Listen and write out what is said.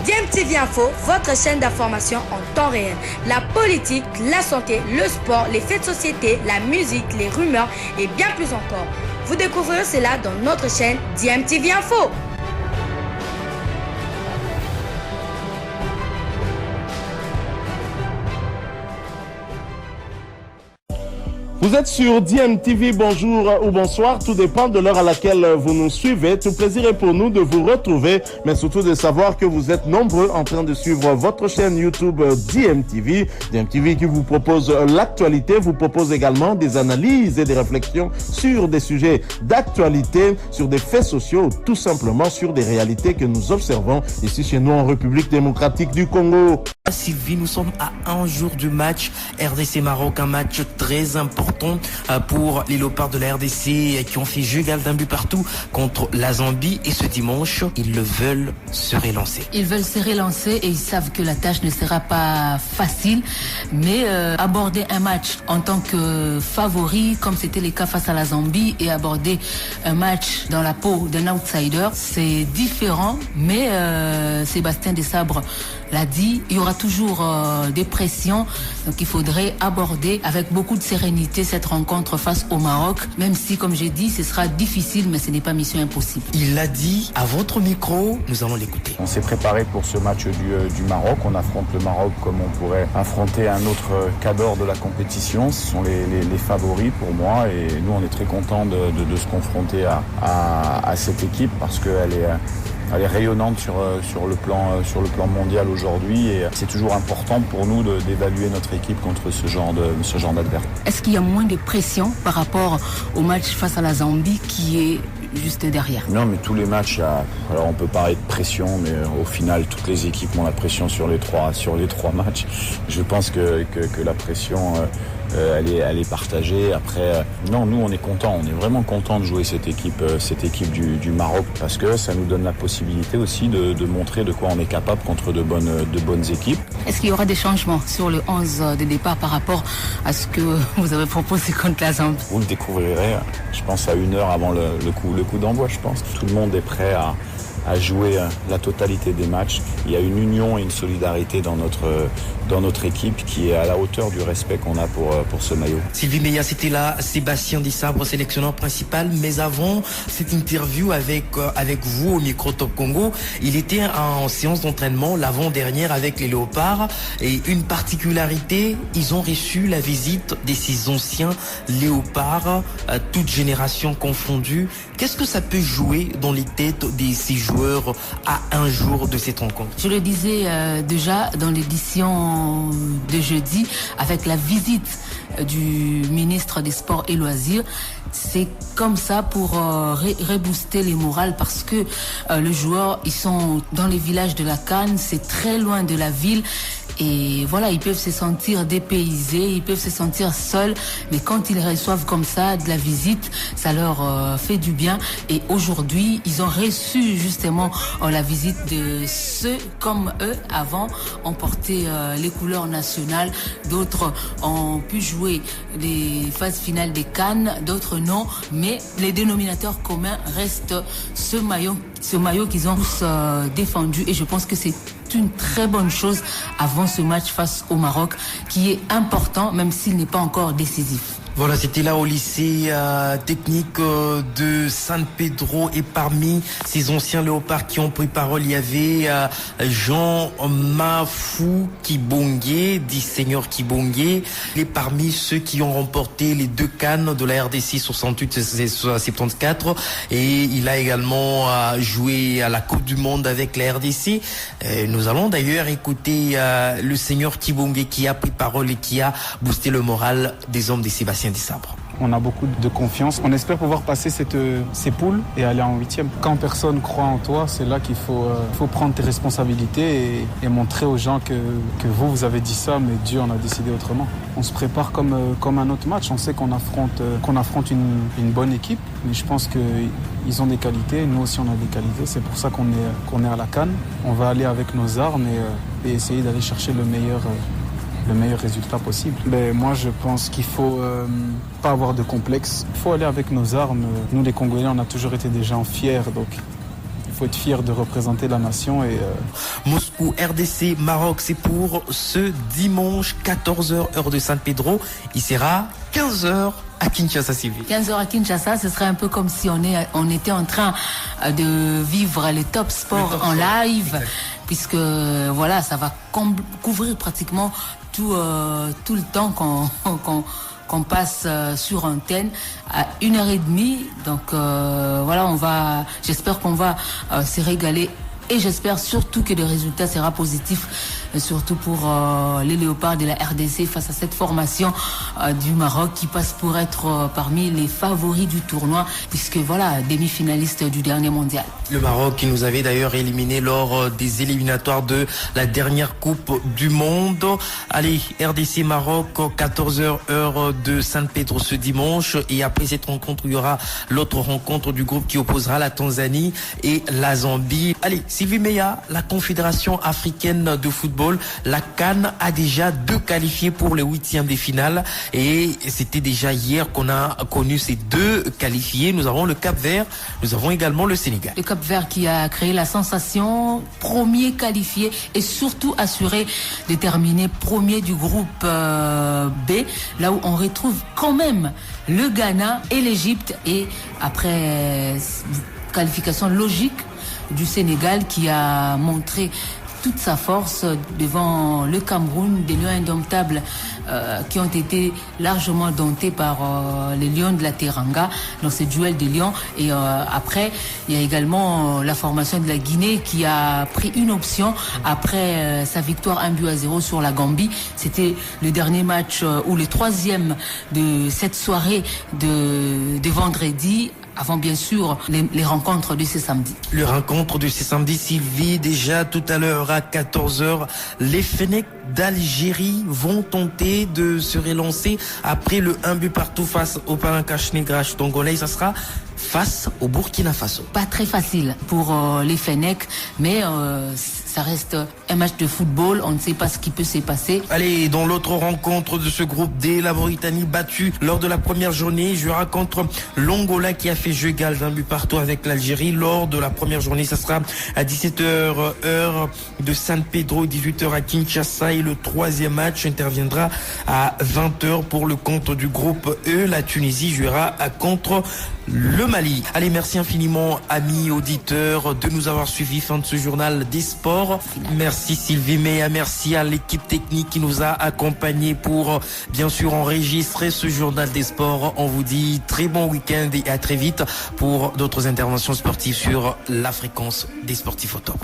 DMTV Info, votre chaîne d'information en temps réel. La politique, la santé, le sport, les faits de société, la musique, les rumeurs et bien plus encore. Vous découvrirez cela dans notre chaîne DMTV Info. Vous êtes sur DMTV, bonjour ou bonsoir, tout dépend de l'heure à laquelle vous nous suivez. Tout plaisir est pour nous de vous retrouver, mais surtout de savoir que vous êtes nombreux en train de suivre votre chaîne YouTube DMTV. DMTV qui vous propose l'actualité, vous propose également des analyses et des réflexions sur des sujets d'actualité, sur des faits sociaux, tout simplement sur des réalités que nous observons ici chez nous en République démocratique du Congo. Sylvie, nous sommes à un jour du match RDC-Maroc, un match très important pour les léopards de la RDC qui ont fait jeu égal d'un but partout contre la Zambie, et ce dimanche, ils veulent se relancer. Ils veulent se relancer et ils savent que la tâche ne sera pas facile, mais aborder un match en tant que favori, comme c'était le cas face à la Zambie, et aborder un match dans la peau d'un outsider, c'est différent, mais Sébastien Desabre l'a dit, il y aura toujours des pressions, donc il faudrait aborder avec beaucoup de sérénité cette rencontre face au Maroc, même si, comme j'ai dit, ce sera difficile, mais ce n'est pas mission impossible. Il l'a dit à votre micro, nous allons l'écouter. On s'est préparé pour ce match du Maroc, on affronte le Maroc comme on pourrait affronter un autre cadre de la compétition, ce sont les favoris pour moi, et nous on est très contents de se confronter à cette équipe parce qu'elle est rayonnante sur le plan mondial aujourd'hui, et c'est toujours important pour nous d'évaluer notre équipe contre ce genre d'adversaire. Est-ce qu'il y a moins de pression par rapport au match face à la Zambie qui est juste derrière? Non, mais tous les matchs, alors on peut parler de pression, mais au final toutes les équipes ont la pression sur les trois matchs. Je pense que la pression elle est partagée. Après, non, nous on est contents, on est vraiment contents de jouer cette équipe du Maroc, parce que ça nous donne la possibilité aussi de montrer de quoi on est capable contre de bonnes équipes. Est-ce qu'il y aura des changements sur le 11 de départ par rapport à ce que vous avez proposé contre la Zambie? Vous le découvrirez, je pense, à 1 heure avant le coup d'envoi, je pense. Tout le monde est prêt à jouer la totalité des matchs. Il y a une union et une solidarité dans notre équipe qui est à la hauteur du respect qu'on a pour ce maillot. Sylvie Meillat, c'était là Sébastien Desabre, sélectionneur principal, mais avant cette interview avec vous au micro Top Congo, il était en séance d'entraînement l'avant-dernière avec les Léopards, et une particularité, ils ont reçu la visite de ces anciens Léopards, toutes générations confondues. Qu'est-ce que ça peut jouer dans les têtes de ces joueurs à un jour de cette rencontre? Je le disais déjà dans l'édition de jeudi, avec la visite du ministre des Sports et Loisirs, c'est comme ça pour rebooster les morales, parce que les joueurs, ils sont dans les villages de la Cannes, c'est très loin de la ville. Et voilà, ils peuvent se sentir dépaysés, ils peuvent se sentir seuls, mais quand ils reçoivent comme ça de la visite, ça leur fait du bien. Et aujourd'hui, ils ont reçu justement la visite de ceux comme eux avant ont porté les couleurs nationales. D'autres ont pu jouer les phases finales des Cannes, d'autres non, mais les dénominateurs communs restent ce maillot qu'ils ont tous défendu, et je pense que c'est une très bonne chose avant ce match face au Maroc, qui est important même s'il n'est pas encore décisif. Voilà, c'était là au lycée technique de San Pedro, et parmi ces anciens léopards qui ont pris parole, il y avait Jean Mafou Kibongué, dit Seigneur Kibongué, et parmi ceux qui ont remporté les 2 cannes de la RDC 68 et 74, et il a également joué à la Coupe du Monde avec la RDC. Nous allons d'ailleurs écouter le Seigneur Kibongué qui a pris parole et qui a boosté le moral des hommes de Sébastien Desabre. On a beaucoup de confiance. On espère pouvoir passer ces poules et aller en 8e. Quand personne croit en toi, c'est là qu'il faut prendre tes responsabilités et montrer aux gens que vous avez dit ça, mais Dieu en a décidé autrement. On se prépare comme un autre match. On sait qu'on affronte une bonne équipe, mais je pense qu'ils ont des qualités. Nous aussi, on a des qualités. C'est pour ça qu'on est à la CAN. On va aller avec nos armes et essayer d'aller chercher le meilleur résultat possible. Mais moi, je pense qu'il faut pas avoir de complexe. Il faut aller avec nos armes. Nous, les Congolais, on a toujours été des gens fiers, donc il faut être fier de représenter la nation. Et, Moscou, RDC, Maroc, c'est pour ce dimanche 14h heure de San Pedro. Il sera 15h à Kinshasa, Sylvie. 15h à Kinshasa, ce serait un peu comme si on était en train de vivre les top sports en live, exact. Puisque voilà, ça va couvrir pratiquement tout le temps qu'on passe sur antenne à 1h30. Donc voilà, j'espère qu'on va se régaler. Et j'espère surtout que le résultat sera positif, surtout pour les léopards de la RDC face à cette formation du Maroc qui passe pour être parmi les favoris du tournoi, puisque voilà, demi-finaliste du dernier mondial. Le Maroc qui nous avait d'ailleurs éliminé lors des éliminatoires de la dernière Coupe du Monde. Allez, RDC Maroc, 14h heure de San Pedro ce dimanche. Et après cette rencontre, il y aura l'autre rencontre du groupe qui opposera la Tanzanie et la Zambie. Allez, Sylvie Meya, la Confédération africaine de football, la CAN a déjà 2 qualifiés pour les 8e de finale. Et c'était déjà hier qu'on a connu ces 2 qualifiés. Nous avons le Cap-Vert, nous avons également le Sénégal. Le Cap-Vert qui a créé la sensation, premier qualifié et surtout assuré de terminer premier du groupe B, là où on retrouve quand même le Ghana et l'Égypte. Et après qualification logique du Sénégal qui a montré toute sa force devant le Cameroun, des Lions indomptables qui ont été largement domptés par les Lions de la Teranga dans ce duel des Lions. Et après, il y a également la formation de la Guinée qui a pris une option après sa victoire 1-0 sur la Gambie. C'était le dernier match ou le 3e de cette soirée de vendredi, avant bien sûr les rencontres de ce samedi. Les rencontres de ce samedi, Sylvie, déjà tout à l'heure à 14h, les Fennecs d'Algérie vont tenter de se relancer après le 1-0 face au Palancash Negrash tongolais. Ça sera face au Burkina Faso. Pas très facile pour les Fennecs, mais ça reste un match de football, on ne sait pas ce qui peut se passer. Allez, dans l'autre rencontre de ce groupe D, la Mauritanie battue lors de la première journée, jouera contre l'Angola qui a fait jeu égal d'1-0 avec l'Algérie lors de la première journée. Ça sera à 17h heure de San Pedro, 18h à Kinshasa, et le 3e match interviendra à 20h pour le compte du groupe E. La Tunisie jouera contre le Mali. Allez, merci infiniment, amis auditeurs, de nous avoir suivis. Fin de ce journal des sports. Merci Sylvie Meya, merci à l'équipe technique qui nous a accompagnés pour bien sûr enregistrer ce journal des sports. On vous dit très bon week-end et à très vite pour d'autres interventions sportives sur la fréquence des sportifs au top.